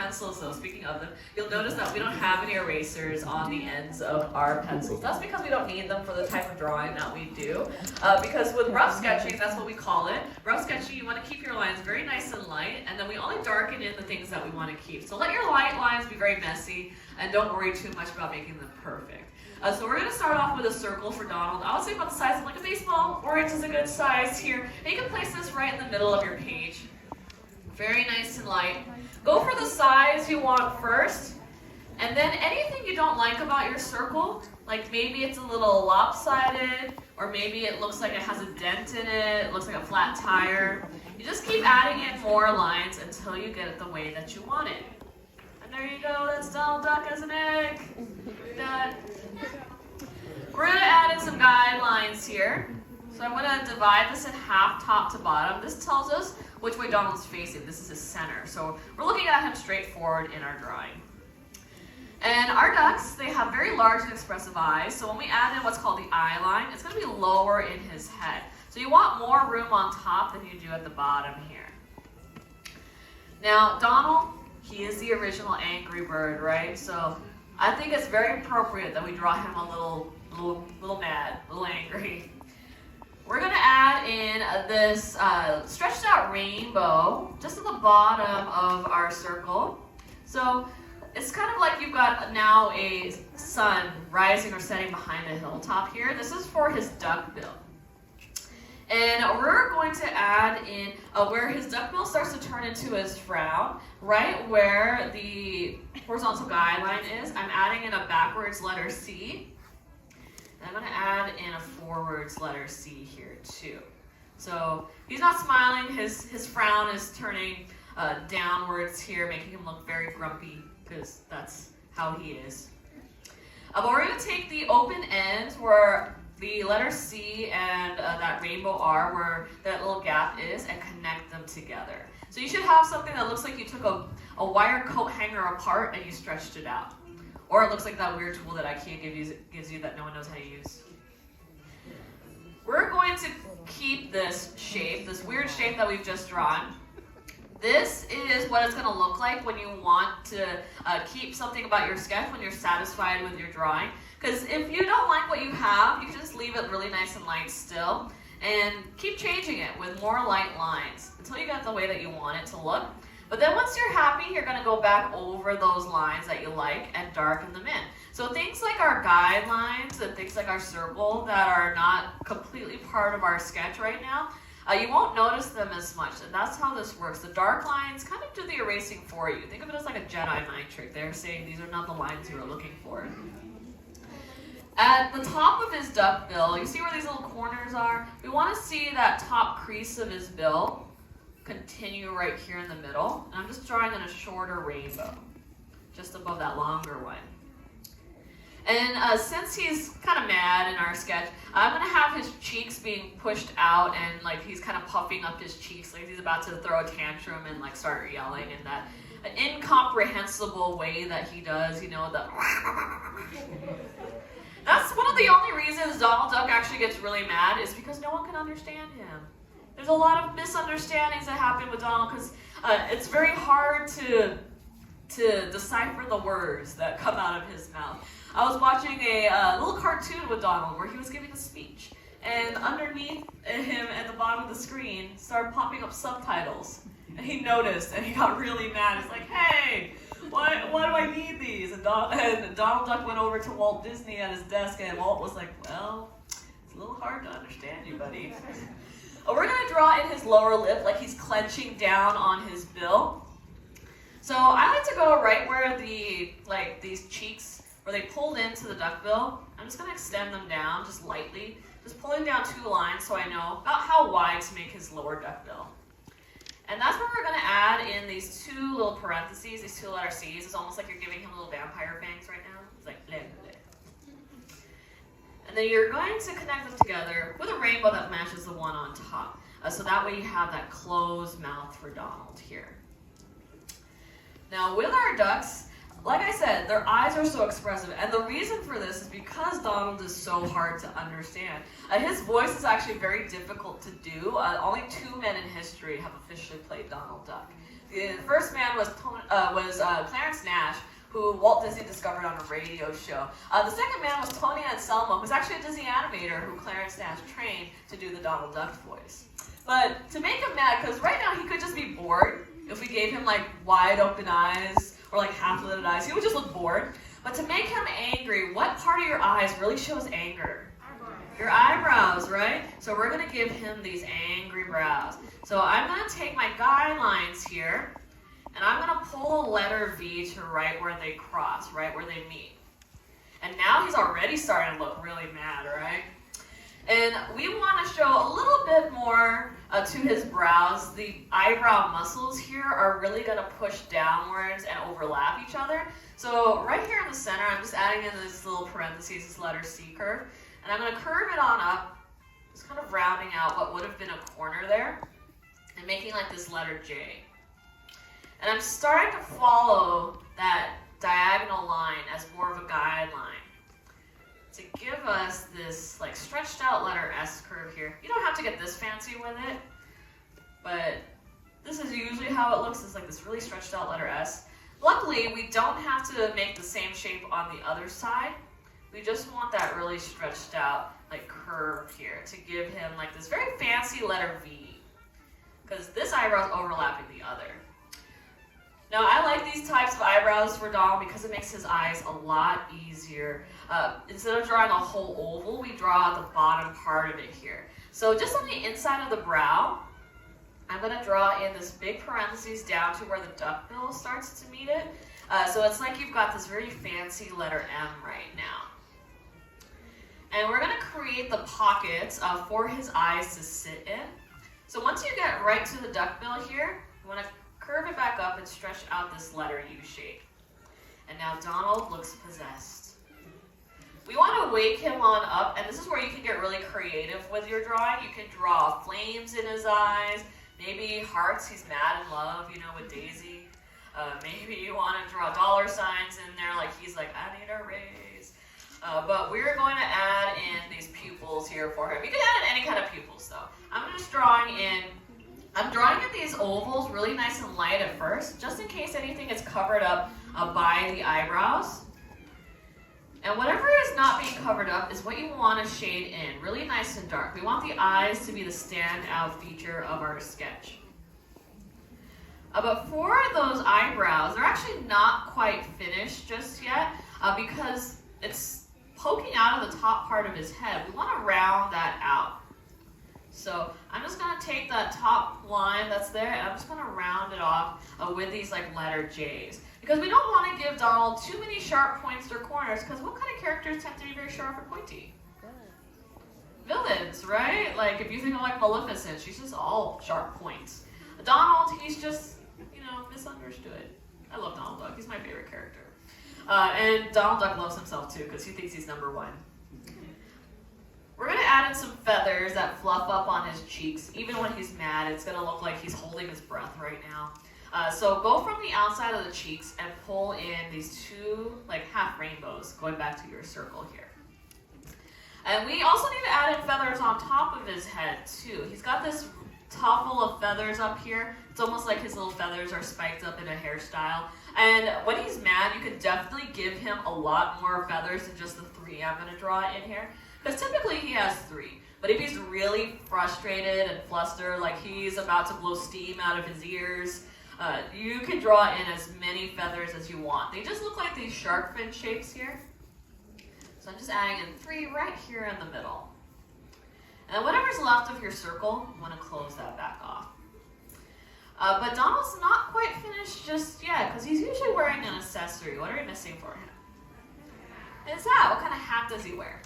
pencils though, speaking of them, you'll notice that we don't have any erasers on the ends of our pencils. That's because we don't need them for the type of drawing that we do. Because with rough sketching, that's what we call it. Rough sketching, you want to keep your lines very nice and light, and then we only darken in the things that we want to keep. So let your light lines be very messy, and don't worry too much about making them perfect. So we're going to start off with a circle for Donald. I would say about the size of like a baseball. Orange is a good size here. And you can place this right in the middle of your page. Very nice and light. Go for the size you want first. And then anything you don't like about your circle, like maybe it's a little lopsided, or maybe it looks like it has a dent in it, it looks like a flat tire. You just keep adding in more lines until you get it the way that you want it. And there you go, that's Donald Duck as an egg. Done. We're going to add in some guidelines here. So I'm going to divide this in half, top to bottom. This tells us which way Donald's facing. This is his center. So we're looking at him straight forward in our drawing. And our ducks, they have very large and expressive eyes. So when we add in what's called the eye line, it's going to be lower in his head. So you want more room on top than you do at the bottom here. Now, Donald, he is the original Angry Bird, right? So I think it's very appropriate that we draw him a little mad, a little angry. We're going to add in this stretched out rainbow just at the bottom of our circle. So it's kind of like you've got now a sun rising or setting behind a hilltop here. This is for his duck bill. And we're going to add in where his duckbill starts to turn into his frown, right where the horizontal guideline is. I'm adding in a backwards letter C. And I'm going to add in a forwards letter C here too. So he's not smiling, his frown is turning downwards here, making him look very grumpy because that's how he is. But we're going to take the open ends where the letter C and that rainbow R, where that little gap is, and connect them together. So you should have something that looks like you took a wire coat hanger apart and you stretched it out. Or it looks like that weird tool that IKEA gives you that no one knows how to use. We're going to keep this shape, this weird shape that we've just drawn. This is what it's going to look like when you want to keep something about your sketch when you're satisfied with your drawing. Because if you don't like what you have, you can just leave it really nice and light still and keep changing it with more light lines until you get the way that you want it to look. But then once you're happy, you're going to go back over those lines that you like and darken them in. So things like our guidelines and things like our circle that are not completely part of our sketch right now, you won't notice them as much, and that's how this works. The dark lines kind of do the erasing for you. Think of it as like a Jedi mind trick. They're saying these are not the lines you are looking for. At the top of his duck bill, you see where these little corners are? We want to see that top crease of his bill continue right here in the middle. And I'm just drawing in a shorter rainbow, just above that longer one. And since he's kind of mad in our sketch, I'm going to have his cheeks being pushed out and like he's kind of puffing up his cheeks like he's about to throw a tantrum and like start yelling in that incomprehensible way that he does, you know, the... That's one of the only reasons Donald Duck actually gets really mad is because no one can understand him. There's a lot of misunderstandings that happen with Donald because it's very hard to decipher the words that come out of his mouth. I was watching a little cartoon with Donald where he was giving a speech, and underneath him at the bottom of the screen started popping up subtitles. And he noticed, and he got really mad. He's like, "Hey, why do I need these?" And Donald Duck went over to Walt Disney at his desk, and Walt was like, "Well, it's a little hard to understand you, buddy." We're going to draw in his lower lip like he's clenching down on his bill. So I like to go right where these cheeks, where they pulled into the duck bill. I'm just going to extend them down just lightly, just pulling down 2 lines so I know about how wide to make his lower duck bill. And that's where we're going to add in these 2 little parentheses, these 2 letter C's. It's almost like you're giving him little vampire fangs right now. It's like, bleh, bleh. And then you're going to connect them together with a rainbow that matches the one on top. So that way you have that closed mouth for Donald here. Now with our ducks, like I said, their eyes are so expressive. And the reason for this is because Donald is so hard to understand. His voice is actually very difficult to do. Only 2 men in history have officially played Donald Duck. The first man was was Clarence Nash, who Walt Disney discovered on a radio show. The second man was Tony Anselmo, who's actually a Disney animator who Clarence Nash trained to do the Donald Duck voice. But to make him mad, because right now he could just be bored if we gave him like wide open eyes or like half-lidded eyes. He would just look bored. But to make him angry, what part of your eyes really shows anger? Your eyebrows, right? So we're going to give him these angry brows. So I'm going to take my guidelines here, and I'm going to pull a letter V to right where they cross, right where they meet. And now he's already starting to look really mad, right? And we want to show a little bit more to his brows. The eyebrow muscles here are really going to push downwards and overlap each other. So right here in the center, I'm just adding in this little parentheses, this letter C curve. And I'm going to curve it on up, just kind of rounding out what would have been a corner there, and making like this letter J. And I'm starting to follow that diagonal line as more of a guideline to give us this like stretched out letter S curve here. You don't have to get this fancy with it, but this is usually how it looks. It's like this really stretched out letter S. Luckily, we don't have to make the same shape on the other side. We just want that really stretched out like curve here to give him like this very fancy letter V, because this eyebrow is overlapping the other. Now I like these types of eyebrows for Donald because it makes his eyes a lot easier. Instead of drawing a whole oval, we draw out the bottom part of it here. So just on the inside of the brow, I'm going to draw in this big parentheses down to where the duckbill starts to meet it. So it's like you've got this very fancy letter M right now. And we're going to create the pockets for his eyes to sit in. So once you get right to the duckbill here, you want to curve it back up and stretch out this letter U shape. And now Donald looks possessed. We want to wake him on up, and this is where you can get really creative with your drawing. You can draw flames in his eyes, maybe hearts, he's mad in love, you know, with Daisy. Maybe you want to draw dollar signs in there, like he's like, I need a raise. But we're going to add in these pupils here for him. You can add in any kind of pupils though. I'm drawing in these ovals really nice and light at first, just in case anything is covered up by the eyebrows. And whatever is not being covered up is what you want to shade in, really nice and dark. We want the eyes to be the standout feature of our sketch. But for those eyebrows, they're actually not quite finished just yet because it's poking out of the top part of his head. We want to round that out. So I'm just going to take that top line that's there and I'm just going to round it off with these like letter J's. Because we don't want to give Donald too many sharp points or corners, because what kind of characters tend to be very sharp and pointy? Villains, right? Like if you think of like Maleficent, she's just all sharp points. Donald, he's just, you know, misunderstood. I love Donald Duck. He's my favorite character. And Donald Duck loves himself too, because he thinks he's number one. We're going to add in some feathers that fluff up on his cheeks. Even when he's mad, it's going to look like he's holding his breath right now. So go from the outside of the cheeks and pull in these two like half rainbows, going back to your circle here. And we also need to add in feathers on top of his head too. He's got this top full of feathers up here. It's almost like his little feathers are spiked up in a hairstyle. And when he's mad, you can definitely give him a lot more feathers than just the 3 I'm going to draw in here. Because typically he has 3. But if he's really frustrated and flustered, like he's about to blow steam out of his ears, you can draw in as many feathers as you want. They just look like these shark fin shapes here. So I'm just adding in 3 right here in the middle. And whatever's left of your circle, you want to close that back off. But Donald's not quite finished just yet, because he's usually wearing an accessory. What are we missing for him? His hat. What kind of hat does he wear?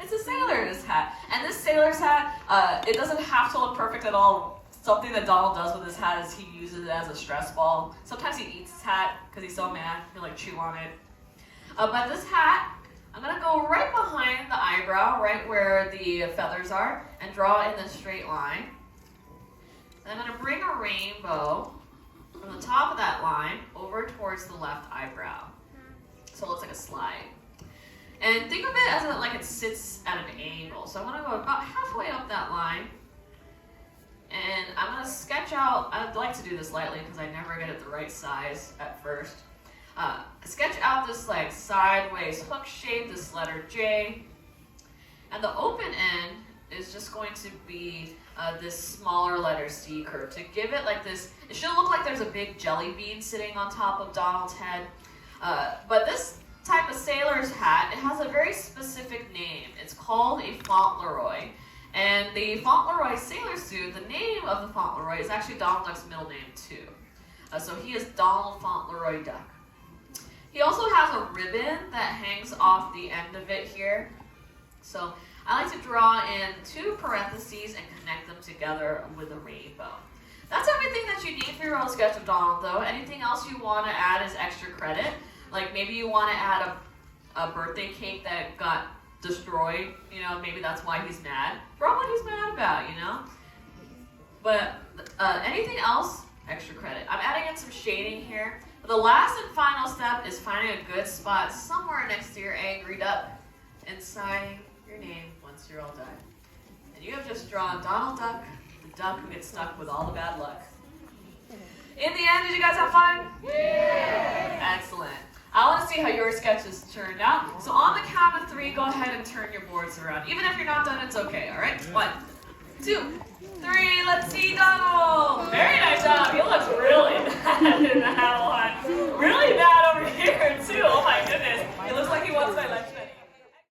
It's a sailor's hat. And this sailor's hat, it doesn't have to look perfect at all. Something that Donald does with his hat is he uses it as a stress ball. Sometimes he eats his hat because he's so mad. He'll like chew on it. But this hat, I'm going to go right behind the eyebrow, right where the feathers are, and draw in this straight line. And I'm going to bring a rainbow from the top of that line over towards the left eyebrow. So it looks like a slide. And think of it as like it sits at an angle. So I'm going to go about halfway up that line And I'm going to sketch out, I'd like to do this lightly because I never get it the right size at first. Sketch out this like sideways hook shape, this letter J. And the open end is just going to be this smaller letter C curve to give it like this. It should look like there's a big jelly bean sitting on top of Donald's head. But this type of sailor's hat, it has a very specific name. It's called a Fauntleroy. And the Fauntleroy sailor suit, the name of the Fauntleroy is actually Donald Duck's middle name too. So he is Donald Fauntleroy Duck. He also has a ribbon that hangs off the end of it here. So I like to draw in 2 parentheses and connect them together with a rainbow. That's everything that you need for your own sketch of Donald though. Anything else you want to add is extra credit. Like maybe you want to add a birthday cake that got destroyed, you know, maybe that's why he's mad. Draw what he's mad about, you know? But anything else, extra credit. I'm adding in some shading here. But the last and final step is finding a good spot somewhere next to your angry duck and signing your name once you're all done. And you have just drawn Donald Duck, the duck who gets stuck with all the bad luck. In the end, did you guys have fun? Yeah! Excellent. I want to see how your sketches turned out. So on the count of 3, go ahead and turn your boards around. Even if you're not done, it's okay, all right? 1, 2, 3, let's see.